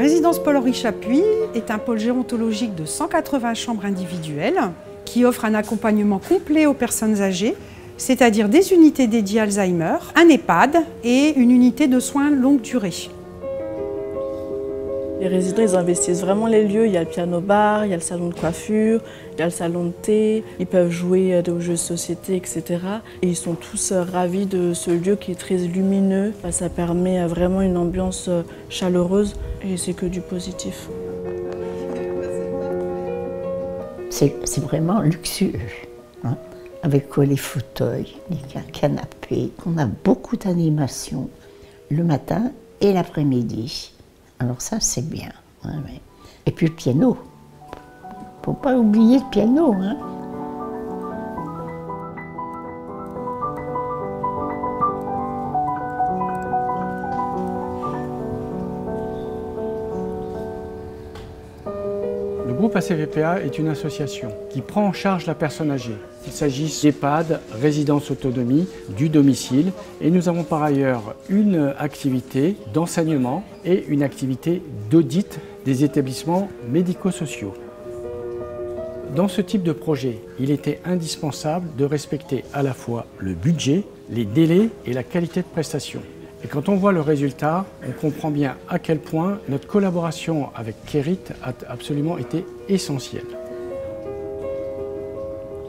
résidence Paul-Henri Chapuis est un pôle gérontologique de 180 chambres individuelles qui offre un accompagnement complet aux personnes âgées, c'est-à-dire des unités dédiées Alzheimer, un EHPAD et une unité de soins longue durée. Les résidents, ils investissent vraiment les lieux. Il y a le piano-bar, il y a le salon de coiffure, il y a le salon de thé. Ils peuvent jouer aux jeux de société, etc. Et ils sont tous ravis de ce lieu qui est très lumineux. Ça permet vraiment une ambiance chaleureuse et c'est que du positif. C'est vraiment luxueux, hein, avec les fauteuils, les canapés. On a beaucoup d'animation le matin et l'après-midi. Alors ça, c'est bien. Ouais, ouais. Et puis le piano. Faut pas oublier le piano. Hein. Le groupe ACVPA est une association qui prend en charge la personne âgée, qu'il s'agisse d'EHPAD, résidence autonomie, du domicile. Et nous avons par ailleurs une activité d'enseignement et une activité d'audit des établissements médico-sociaux. Dans ce type de projet, il était indispensable de respecter à la fois le budget, les délais et la qualité de prestation. Et quand on voit le résultat, on comprend bien à quel point notre collaboration avec Kerit a absolument été essentielle.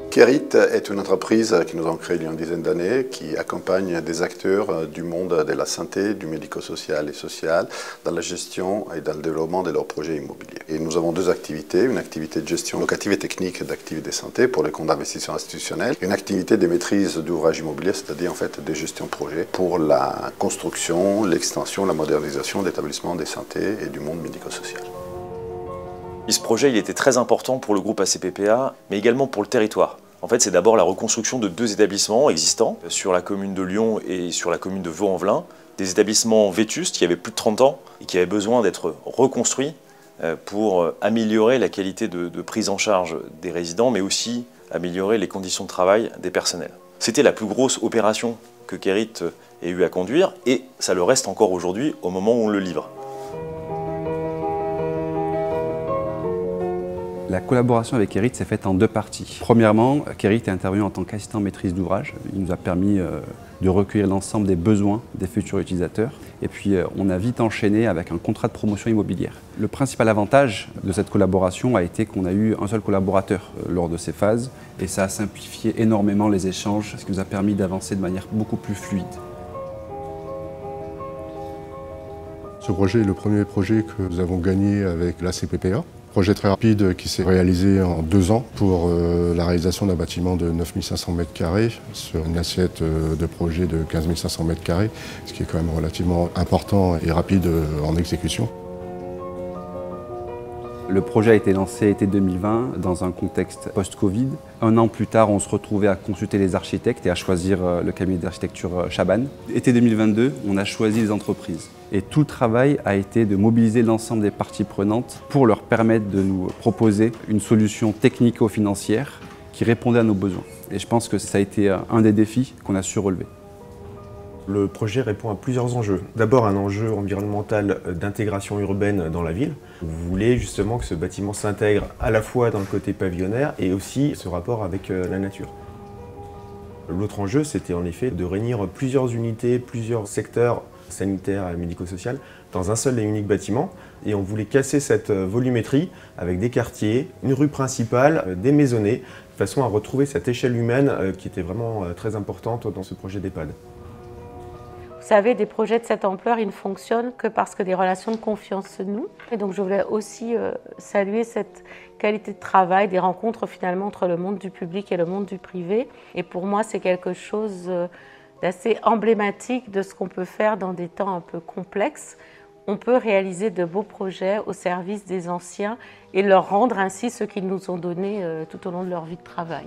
Kerit est une entreprise que nous avons créée il y a une dizaine d'années qui accompagne des acteurs du monde de la santé, du médico-social et social dans la gestion et dans le développement de leurs projets immobiliers. Et nous avons deux activités, une activité de gestion locative et technique d'actifs de santé pour les comptes d'investissement institutionnels, et une activité de maîtrise d'ouvrages immobiliers, c'est-à-dire en fait de gestion de projet pour la construction, l'extension, la modernisation d'établissements de santé et du monde médico-social. Ce projet il était très important pour le groupe ACPPA, mais également pour le territoire. En fait, c'est d'abord la reconstruction de deux établissements existants sur la commune de Lyon et sur la commune de Vaux-en-Velin. Des établissements vétustes qui avaient plus de 30 ans et qui avaient besoin d'être reconstruits pour améliorer la qualité de prise en charge des résidents, mais aussi améliorer les conditions de travail des personnels. C'était la plus grosse opération que Kerit ait eu à conduire et ça le reste encore aujourd'hui au moment où on le livre. La collaboration avec Kerit s'est faite en deux parties. Premièrement, Kerit est intervenu en tant qu'assistant maîtrise d'ouvrage. Il nous a permis de recueillir l'ensemble des besoins des futurs utilisateurs. Et puis on a vite enchaîné avec un contrat de promotion immobilière. Le principal avantage de cette collaboration a été qu'on a eu un seul collaborateur lors de ces phases. Et ça a simplifié énormément les échanges, ce qui nous a permis d'avancer de manière beaucoup plus fluide. Ce projet est le premier projet que nous avons gagné avec l'ACPPA. Projet très rapide qui s'est réalisé en 2 ans pour la réalisation d'un bâtiment de 9500 m² sur une assiette de projet de 15 500 m², ce qui est quand même relativement important et rapide en exécution. Le projet a été lancé été 2020 dans un contexte post-Covid. 1 an plus tard, on se retrouvait à consulter les architectes et à choisir le cabinet d'architecture Chaban. Été 2022, on a choisi les entreprises. Et tout le travail a été de mobiliser l'ensemble des parties prenantes pour leur permettre de nous proposer une solution technico-financière qui répondait à nos besoins. Et je pense que ça a été un des défis qu'on a su relever. Le projet répond à plusieurs enjeux. D'abord un enjeu environnemental d'intégration urbaine dans la ville. Vous voulez justement que ce bâtiment s'intègre à la fois dans le côté pavillonnaire et aussi ce rapport avec la nature. L'autre enjeu, c'était en effet de réunir plusieurs unités, plusieurs secteurs sanitaires et médico-social dans un seul et unique bâtiment. Et on voulait casser cette volumétrie avec des quartiers, une rue principale, des maisonnées, de façon à retrouver cette échelle humaine qui était vraiment très importante dans ce projet d'EHPAD. Vous savez, des projets de cette ampleur, ils ne fonctionnent que parce que des relations de confiance se nouent. Et donc je voulais aussi saluer cette qualité de travail, des rencontres finalement entre le monde du public et le monde du privé. Et pour moi, c'est quelque chose d'assez emblématique de ce qu'on peut faire dans des temps un peu complexes. On peut réaliser de beaux projets au service des anciens et leur rendre ainsi ce qu'ils nous ont donné tout au long de leur vie de travail.